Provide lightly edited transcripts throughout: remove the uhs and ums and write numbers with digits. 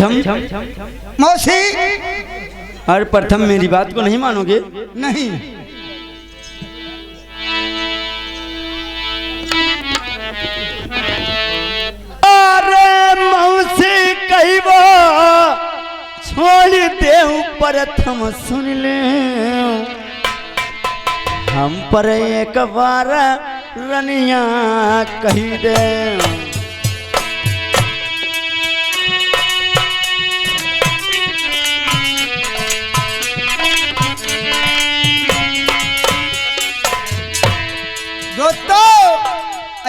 मौसी, और प्रथम मेरी बात को नहीं मानोगे? नहीं। अरे मौसी कही वो छोड़ दे प्रथम सुन ले, हम पर एक बार रनिया कही दे।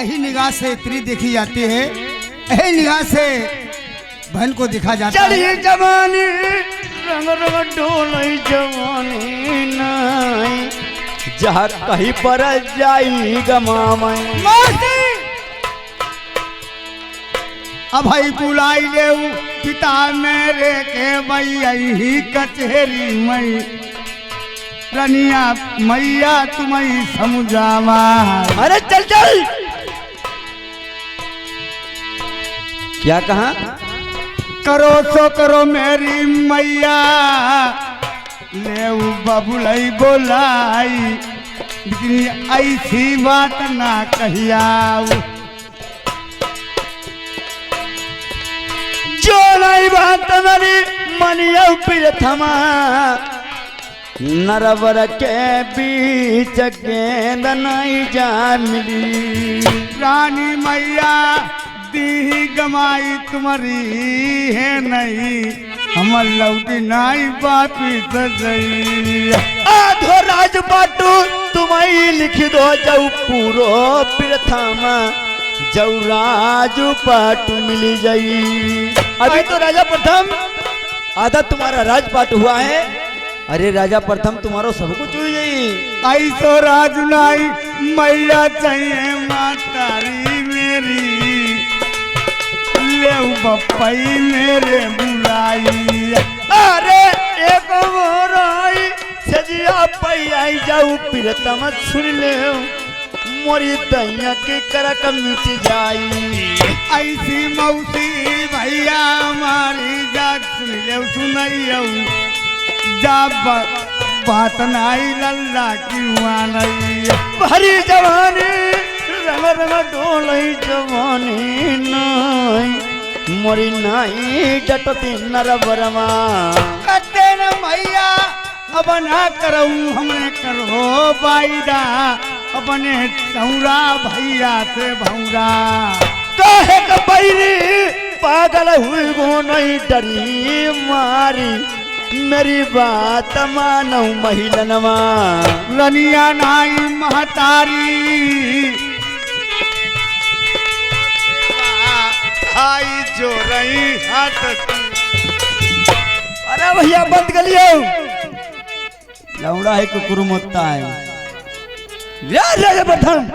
यही निगाह से स्त्री देखी जाती है, यही निगाह से बहन को देखा जाता है। चढ़ी जवानी रंग रंग डोलई जवानी नहीं, जहाँ कहीं पर जाई गमामई। अब भाई बुलाई ले पिता मेरे के भैया ही कचहरी मई, रनिया मैया तुम्हें समझावा। अरे चल चल, क्या कहा? करो सो करो मेरी मैया, ले बबुलई बोलाई, लेकिन ऐसी बात ना कहिया। जो नहीं बात मेरी मनिया प्रथमा, नरवर के बीच गेंद नहीं जा मिली। रानी मैया दी गमाई तुम्हारी है नहीं, हमर लौटी नाई वापिस गई। आधो राज बाटू तुम्हें लिख दो जाऊ पूरो प्रथमा, जाऊ राजू पाटू मिली जाई। अभी तो राजा प्रथम आधा तुम्हारा राजपाट हुआ है। अरे राजा प्रथम तुम्हारो सब कुछ हुई जाई। ऐसो राज नाई मैया चाहिए मातारी मेरी, ले बप्पई मेरे बुलाई। अरे एक मोराई सजिया पई आई जाऊ प्रथम सुन ले, मोरी दैया के करक मिट जाई। ऐसी मौसी भैया हमारी जात सुन ले, सुनैया जा बात नाई लल्ला क्यों नहीं। भरी जवानी रंग रंग डोलई जवानी नाई, मोरी नाई जटती नरबरमा। कते न मैया अब ना करूँ हमने करो बाईदा, अपने सौरा भैया से भौरा। काहे का बैरी पागल हुई गो नहीं डरी मारी, मेरी बात मानो महिलनवा। रनिया नाई महतारी आई जो रही हाथ। अरे भैया बंद कर लियो, लौड़ा है कुकुर मुत्ता है। राजा प्रथम,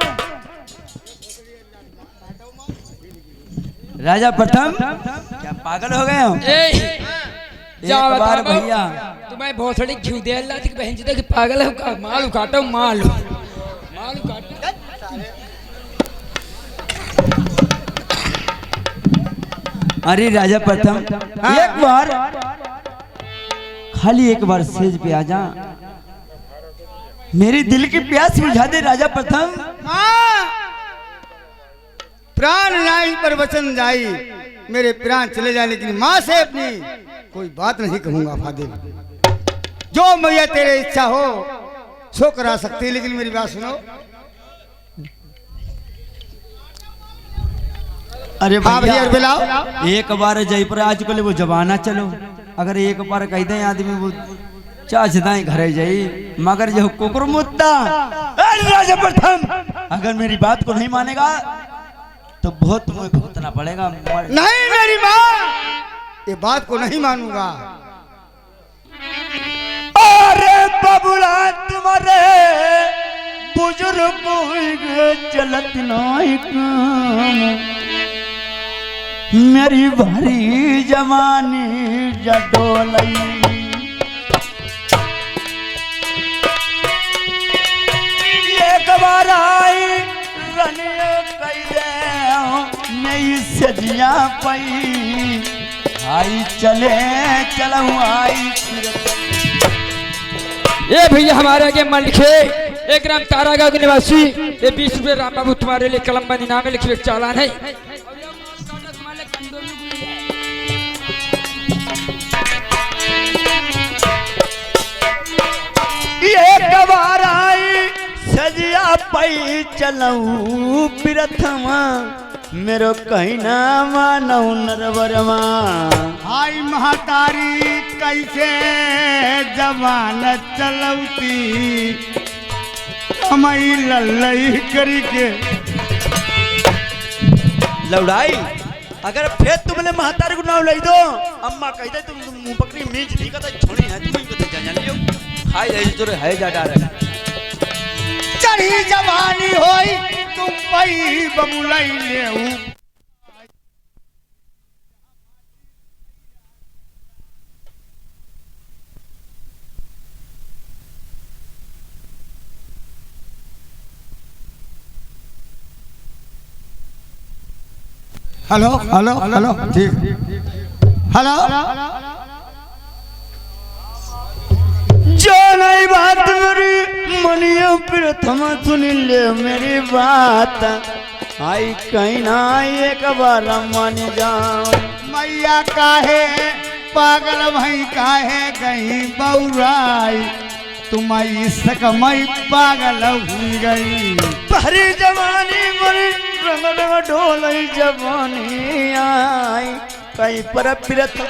राजा प्रथम क्या पागल हो गए हो? एक बार भैया तुम्हें बहुत थोड़ी घी दे अल्लाह की बहन जी देख पागल है का। माल काटो माल माल काटो। अरे राजा प्रथम एक बार खाली एक बार सेज पे आ जा, मेरी दिल की प्यास बुझा दे राजा प्रथम। प्राण नाई पर वचन जाई, मेरे प्राण चले जाए लेकिन माँ से अपनी कोई बात नहीं कहूंगा। फादिल जो मैया तेरे इच्छा हो सो करा सकती, लेकिन मेरी बात सुनो। अरे भैया बुलाओ। एक बार जयपुर आज कल वो जमाना चलो, अगर एक बार कह दे आदमी वो चाचदाई घरे जाई, मगर जो कुकुर मुद्दा। राजा प्रथम अगर मेरी बात को नहीं मानेगा तो बहुत तुम्हें भुगतना पड़ेगा। नहीं मेरी माँ, ये बात को नहीं मानूंगा। अरे बबुला तुम्हारे बुजुर्ग चलत नहीं काम, मेरी भारी जवानी जडोलई। एक बार आई रनिया कई दे, मैं सजिया पई आई चले चलऊ आई ये भैया हमारे आगे मन लिखे, एक ग्राम तारागांव के निवासी, ये 20 रुपये राम बाबू तुम्हारे लिए कलम बंदी नामे लिखे चालान है। ये कबार आई सजिया पई चलऊ प्रथमा मेरो कहीं ना मानौ नरवरमा। हाय महातारी कैसे जवान चलौती हमारी लल्लई करी के। लौड़ाई अगर फिर तुमने महतारी को नाम लई दो अम्मा कह दे तुम मुंह पकड़ी मींज नहीं कहता छोड़ी है तुम ही कहते जान लियो हाय है जो है जा डार चढ़ी जवानी होई तुम पई बबुलई लेऊ। हेलो हेलो हेलो ठीक हेलो जो नहीं बात मेरी मनियो प्रथम सुन ले मेरी बात आई कहीं ना एक बार मान जाओ। मैया काहे पागल भई काहे गई बौराई तुम्हारी सकमई पागल हुई गई। पहरी जवानी मरी रंग रंग ढोल जवानी आई कहीं पर प्रथम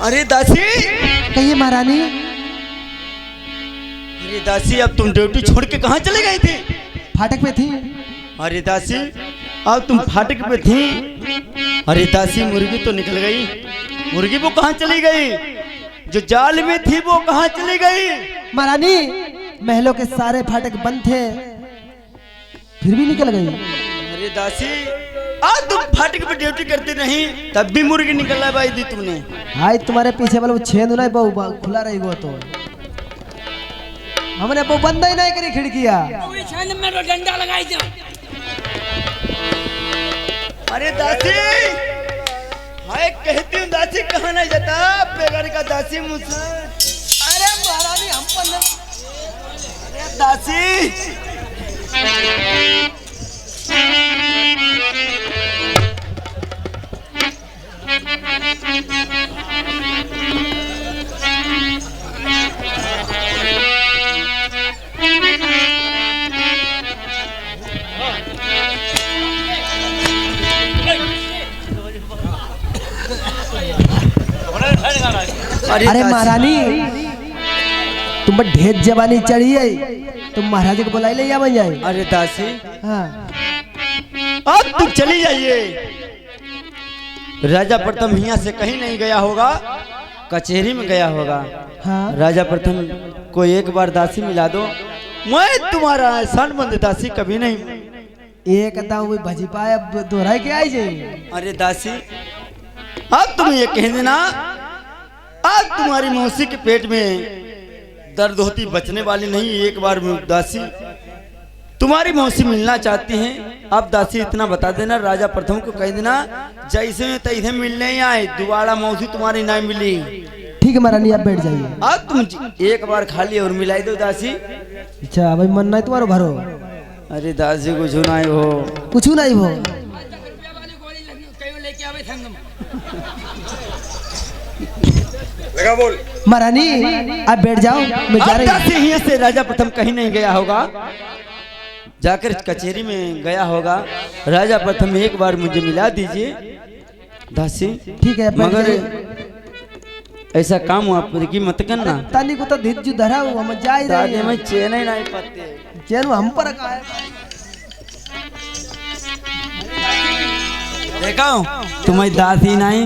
अरे दासी कहिए महारानी। अरे दासी अब तुम ड्यूटी छोड़ के कहाँ चले गई थी? फाटक पे थी। अरे दासी अब तुम फाटक पे थी। अरे दासी मुर्गी तो निकल गई, मुर्गी वो कहाँ चली गई? जो जाल में थी वो कहाँ चली गई? महारानी महलों के सारे फाटक बंद थे फिर भी निकल गई। अरे दासी आज तुम फाटक पे ड्यूटी करती नहीं तब भी मुर्गी निकल भाई दी तुमने। आज तुम्हारे पीछे वाला वो छेद नहीं बहु खुला रही वो तो हमने वो बंद ही नहीं करी खिड़कियां। डंडा लगाई दो। अरे दासी हाय कहती हूँ दासी कहाँ नहीं जाता बेगर का दासी मुझसे। अरे महारानी हम पर अरे दासी अरे महारानी तुम पर ढेर जवानी चढ़ी है तुम महाराज को बुलाई ले या बन जाए। अरे दासी हाँ अब तुम चली जाइए। राजा प्रथम यहाँ से कहीं नहीं गया होगा, कचहरी में गया होगा। हाँ राजा प्रथम को एक बार दासी मिला दो, मैं तुम्हारा एहसान मंद दासी कभी नहीं। एक दाऊ भजी पाए अब दोहराई के आई जाए। अरे दासी अब तुम ये कह देना अब तुम्हारी मौसी के पेट में दर्द होती बचने वाली नहीं। एक बार दासी तुम्हारी मौसी मिलना चाहती हैं। अब दासी इतना बता देना राजा प्रथम को कह देना जैसे में तैसे मिलने ही आए दोबारा मौसी तुम्हारी नहीं मिली। ठीक है महारानी आप बैठ जाइए। अब तुम एक बार खाली और मिलाई दो दासी। अच्छा भाई मन नहीं तुम्हारो भरो। अरे दासी कुछ नहीं हो कुछ नहीं हो। लेके आवे लगा बोल। महारानी आप बैठ जाओ, मैं जा अब रही दासी यहाँ से राजा प्रथम कहीं नहीं गया होगा, जाकर कचहरी में गया होगा। राजा प्रथम एक बार मुझे मिला दीजिए दासी। ठीक है, बैठ मगर जाइए। ऐसा काम हुआ की मत करना। तानी को तो धिज्जू धरा हुआ, हम जा ही रहे दादी हैं। में चैन ही नहीं पाते। चैन हम पर का है। देखो तुम्हारी दादी नहीं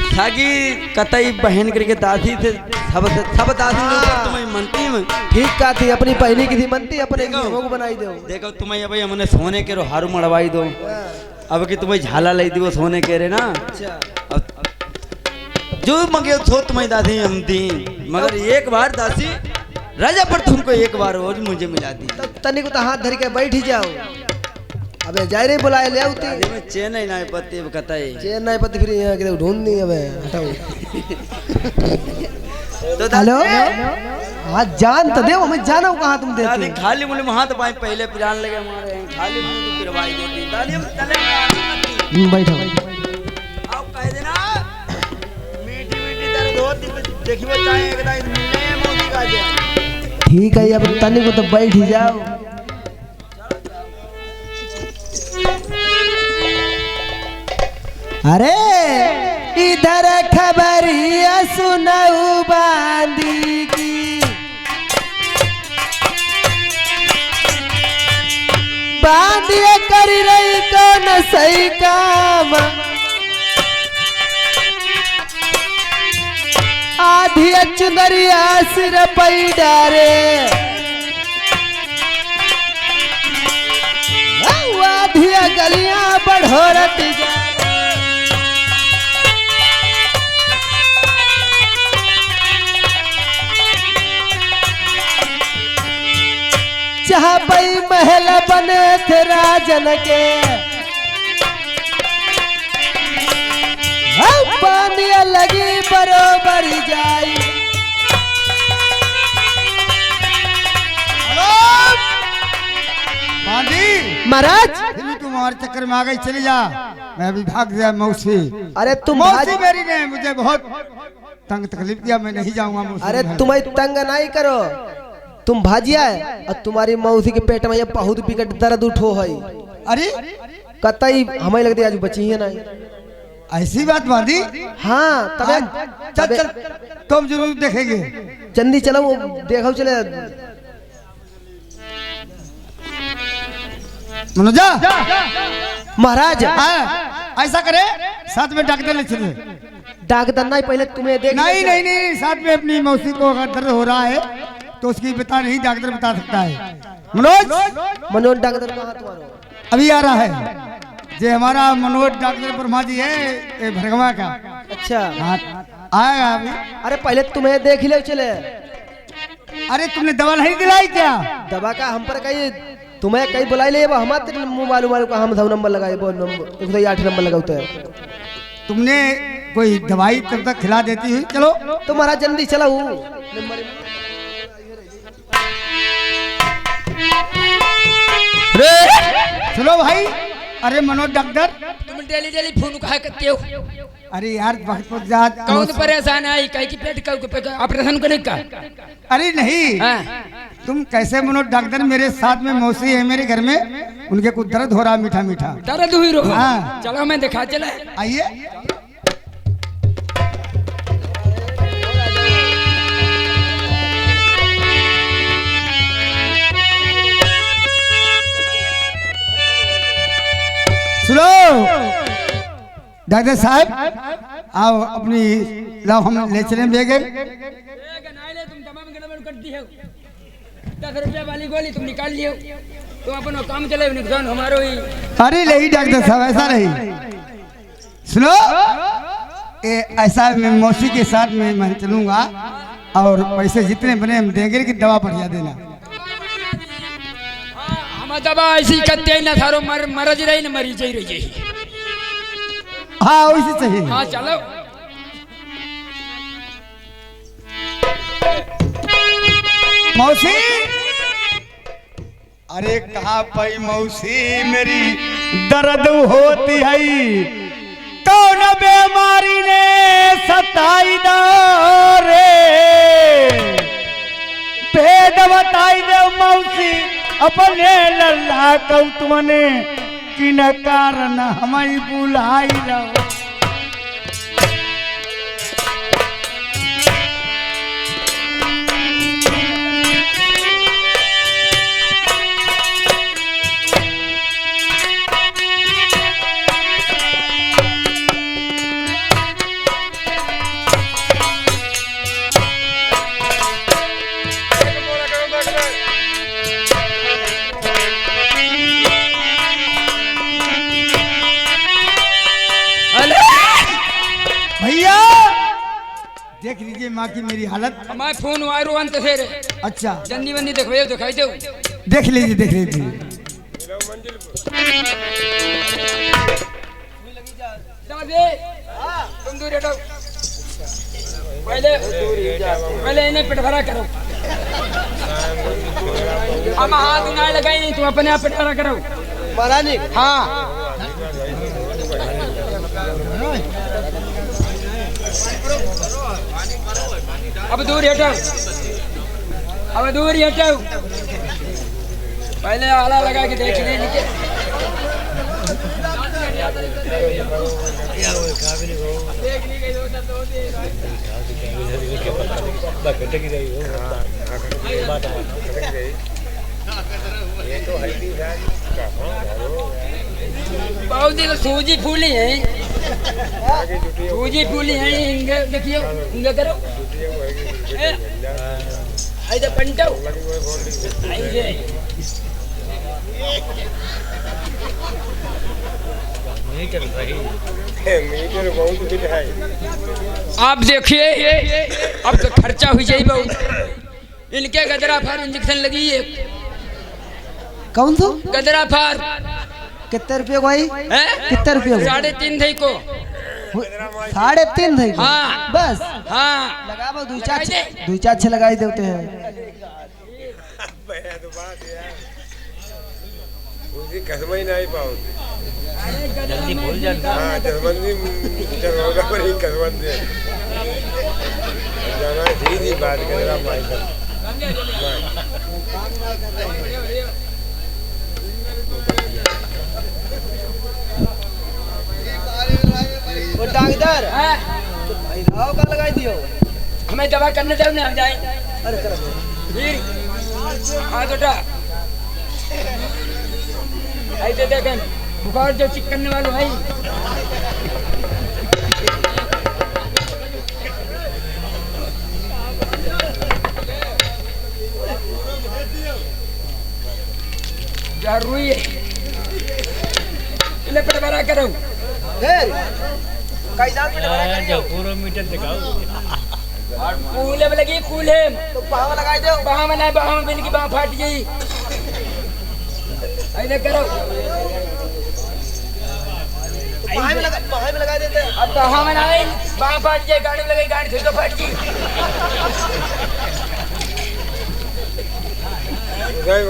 थाकी कतई बहन करके दादी थे, सब दादी लोग तुम्हें मनती में। ठीक का थी, अपनी पहली की थी मनती, अपने देखो। की बनाई दो। देखो तुम्हें भाई हमने सोने के हारू मड़वाई दो, अब कि तुम्हें झाला लाई दी वो सोने के रे ना। अब जो मगे सो तुम्हारी दादी हम दी, मगर एक बार दासी राजा पर तुमको एक बार रोज मुझे मिला दी। तब तनी को तो हाथ धर के बैठ ही जाओ। अबे जाए रे बुलाए ले आउती। दादी में चैन ही नहीं पत्ती कतई। चैन नहीं पति, फिर यहाँ के ढूंढ नहीं। अबे हटाओ। तो हेलो हाँ, जान तो दे, हमें जाना कहाँ तुम दादी देते। खाली मुझे हाथ पाए पहले पिरान लगे हमारे हैं, खाली मुझे तो पिरवाई देती। दादी हम चले बैठो। आप कह देना मीठी मीठी दर्द होती देखी वो चाहे एक दाई मिले मोदी का जे। ठीक है, अब तनी को तो बैठ ही जाओ। अरे इधर खबरिया सुनाऊ बांदी की, बांधिए कर रही कौन सही काम, आधी चुनरिया सिर पई डारे, आधी गलियां बढ़ोरत जा। जहाँ पई महल बने थे राजन के, पानी लगी बरोबर जाई। महाराज तुम्हारे चक्कर में आ गई, चली जा। मैं अभी भाग गया मौसी। अरे तुम मौसी मेरी ने मुझे बहुत तंग तकलीफ दिया, मैं नहीं जाऊंगा मौसी। अरे तुम्हें तंग नहीं करो, तुम भाजिया है और तुम्हारी मौसी के पेट में ये बहुत बिकट दर्द उठो है। अरे कतई हमें लगती आज बची है नहीं। ऐसी बात बांधी। हाँ तबे चल चल, तुम जरूर देखेंगे। चंदी चलो वो देखो चले। मनोजा महाराज हाँ, ऐसा करे साथ में डॉक्टर ले चले। डॉक्टर नहीं, पहले तुम्हें देख। नहीं नहीं नहीं, साथ में अपनी मौसी को अगर दर्द हो रहा है तो उसकी बता नहीं, डॉक्टर बता सकता है। मनोज डॉक्टर कहाँ तुम्हारा? अभी आ रहा है। जे हमारा मनोज डॉक्टर ब्रह्मा जी है, ये भरगवा का। अच्छा हाँ, आएगा अभी। अरे पहले तुम्हें देख ले चले। अरे तुमने दवा नहीं दिलाई क्या? दवा का हम पर कहीं तुम्हें कहीं बुलाई ले, हमारे मोबाइल का हम नंबर लगाए, वो नंबर 108 नंबर लगाते हैं। तुमने कोई दवाई तब तक खिला देती हुई। चलो तो महाराज जल्दी चलो। चलो भाई। अरे मनोज डॉक्टर, तुम डेली डेली फोन कहा करते हो? अरे यार बहुत ज्यादा कौन परेशान है? कहीं की पेट का ऑपरेशन करने का? अरे नहीं, हाँ। तुम कैसे मनोज डॉक्टर? मेरे साथ में मौसी है मेरे घर में, उनके कुछ दर्द हो रहा मीठा मीठा। दर्द हुई रो। हाँ। चलो मैं दिखा चला। आइए। सुनो डॉक्टर साहब, आओ अपनी लाओ, हम ले चले बेगे। तुम तमाम गड़बड़ करती हो। 10 रुपया वाली गोली तुम निकाल लियो, तुम अपना काम चले, नुकसान हमारो ही। अरे नहीं डॉक्टर साहब, ऐसा नहीं। सुनो, ये ऐसा मैं मौसी के साथ में मैं चलूंगा और पैसे जितने बने हम देंगे कि दवा बढ़िया देना। हम दवा ऐसी करते ना, थारो मरज रही ना मरी जाई रही। हाँ वैसे चाहिए। हाँ चलो। मौसी, अरे कहाँ पई मौसी मेरी दर्द होती है, कौन बेमा बताई दो रे, भेद बताई दो मौसी अपने लल्ला कौ तुमने किन कारण हमारी बुलाई रहो। भैया देख लीजिए माँ की मेरी हालत। हमारे फोन वायरो अंत से रे। अच्छा जन्नी बन्नी देखो दिखाई दो। देख लीजिए देख लीजिए। तुम दूर हटो। पहले इन्हें पेट भरा करो। हम हाथ ना लगाई, तुम अपने आप पेट भरा करो। महाराज जी हाँ अब दूर हटो, अब दूर हटो। पहले आला लगा के देख ले नीचे। बहुत दिन सूजी फूली है, सूजी फूली है। इंगे देखियो, इंगे करो। ऐसे पंटो ऐसे आप देखिए, अब तो खर्चा हुई जाए बहुत। इनके गदरा फार इंजेक्शन लगी है। कौन सा गदरा फार कितने रुपये को आई? है कितने रुपये को? 3.5 थी को। 3.5 थे हाँ बस। हाँ लगा वो दो चार छह लगाई देते हैं। कसम ही नहीं पाओ जल्दी भूल जाना। हाँ जसमंदी चलोगा पर ही कसम दे जाना। सीधी बात कर रहा भाई का। वो डॉक्टर हाँ? भाई राव का लगाई दियो। हमें दवा करने जाओ ना, हम जाए। अरे कर फिर हाँ बेटा ऐसे देखें बुखार जो चिक करने वाले भाई। रुई पेट भरा करो। फिर कई दांत पे लगा जो पूरा मीटर दिखाओ। कूले में लगी, कूले तो पाव लगाई दो। बाह में नहीं, बाह में बिन की बाह फाट गई। ऐसे करो। बाह में लगा देते हैं। अब बाह में नहीं, बाह फाट जाए। गाड़ी में लगाई, गाड़ी फिर तो फाट गई।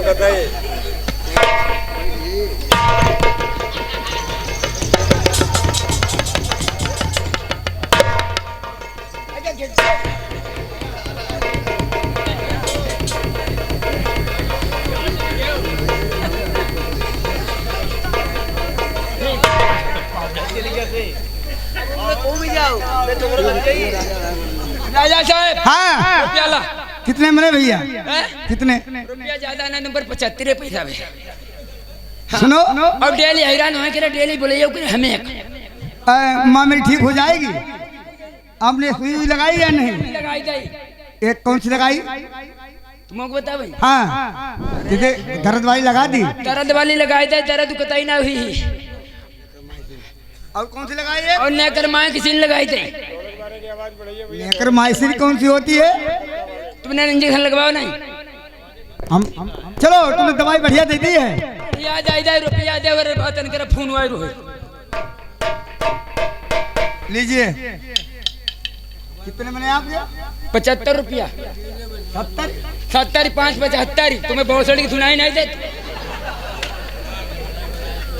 बताइए राजा साहब हाँ रुपया ला। कितने मरे भैया? हैं? कितने? रुपया ज्यादा ना, नंबर 75 पैसा में। सुनो अब डेली हैरान हो के डेली बोले हमें माँ मेरी ठीक हो जाएगी। आपने सुई हुई लगाई या नहीं? लगाई गई। एक कौन सी लगाई? तुमको बता भाई। हाँ दीदी दर्द वाली लगा दी। दर्द वाली लगाई दे, दर्द कतई ना हुई। और कौन सी लगाई है? और नेकर माए किसी ने लगाई थी। लेकर माइसिन कौन सी होती है? तुमने इंजेक्शन लगवाओ नहीं? हम चलो तुमने दवाई बढ़िया दे दी है। रुपया जाए रुपया दे और बात कर फोन वायरो है। लीजिए। कितने मैंने आपके? 75 रुपया। 70 70 5 75। तुम्हें बहुत सड़ी सुनाई नहीं देती।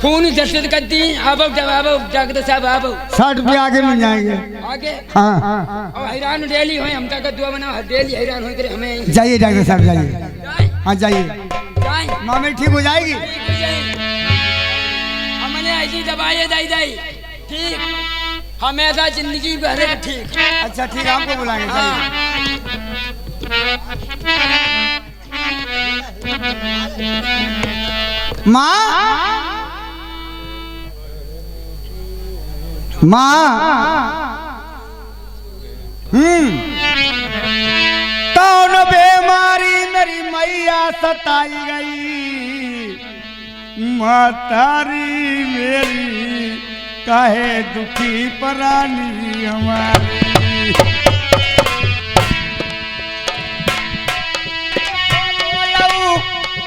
फोन जल्द कर दी अब डॉक्टर साहब अब 60 रुपये आगे मिल जाएंगे। आगे हाँ और हैरान डेली हो हम का दुआ बना डेली हैरान हो करे हमें जाइए डॉक्टर साहब जाइए। जाए हाँ जाइए, जाए मामी ठीक हो जाएगी। हमने ऐसी दवाई दाई ठीक हमेशा जिंदगी भर ठीक। अच्छा ठीक है, आपको बुलाएंगे। हाँ कौन बीमारी मेरी मैया सताई गई, मातारी मेरी काहे दुखी परानी हमारी।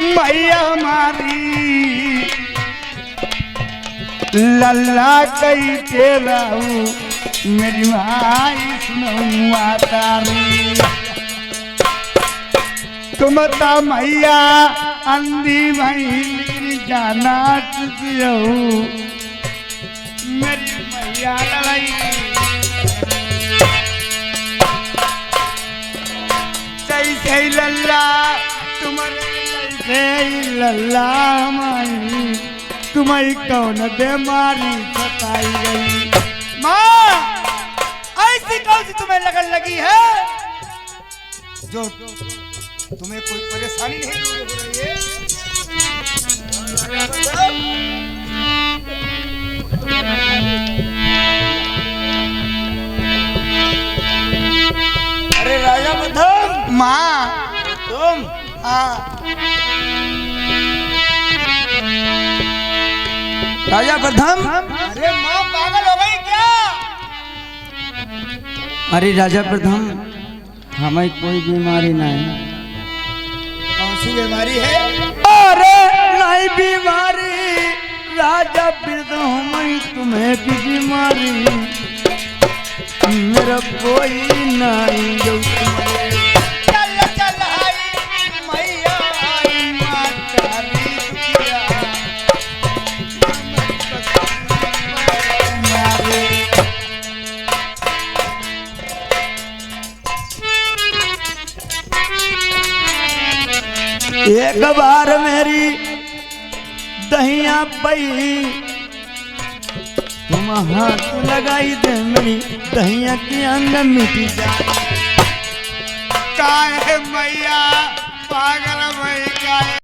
मैया हमारी लल्ला कई तेरा मेरी भाई सुनऊआ तारी। तुम ता मैया अंधी भाई जाना तुझो मेरी मैया लड़ाई। सही सही लल्ला तुम्हारे लल्ला माई तुम्हारी कौन बीमारी सताई गई। माँ ऐसी कौन सी तुम्हें लगन लगी है जो तुम्हें कोई परेशानी नहीं दूर हो रही है। अरे राजा प्रथम, माँ तुम हाँ राजा प्रथम। अरे माँ पागल हो गई क्या? अरे राजा प्रथम, हमें कोई बीमारी नहीं। कौन सी बीमारी है? अरे नहीं बीमारी राजा प्रथम, हमें तुम्हें की बीमारी मेरा कोई नहीं जो तुम्हें। चल चल आई मैया आई मातारी दुखिया। एक बार मेरी दहिया पई तुम हाथ लगाई दे मेरी दहिया की अंग मिटी जाए। काहे मैया पागल भई काहे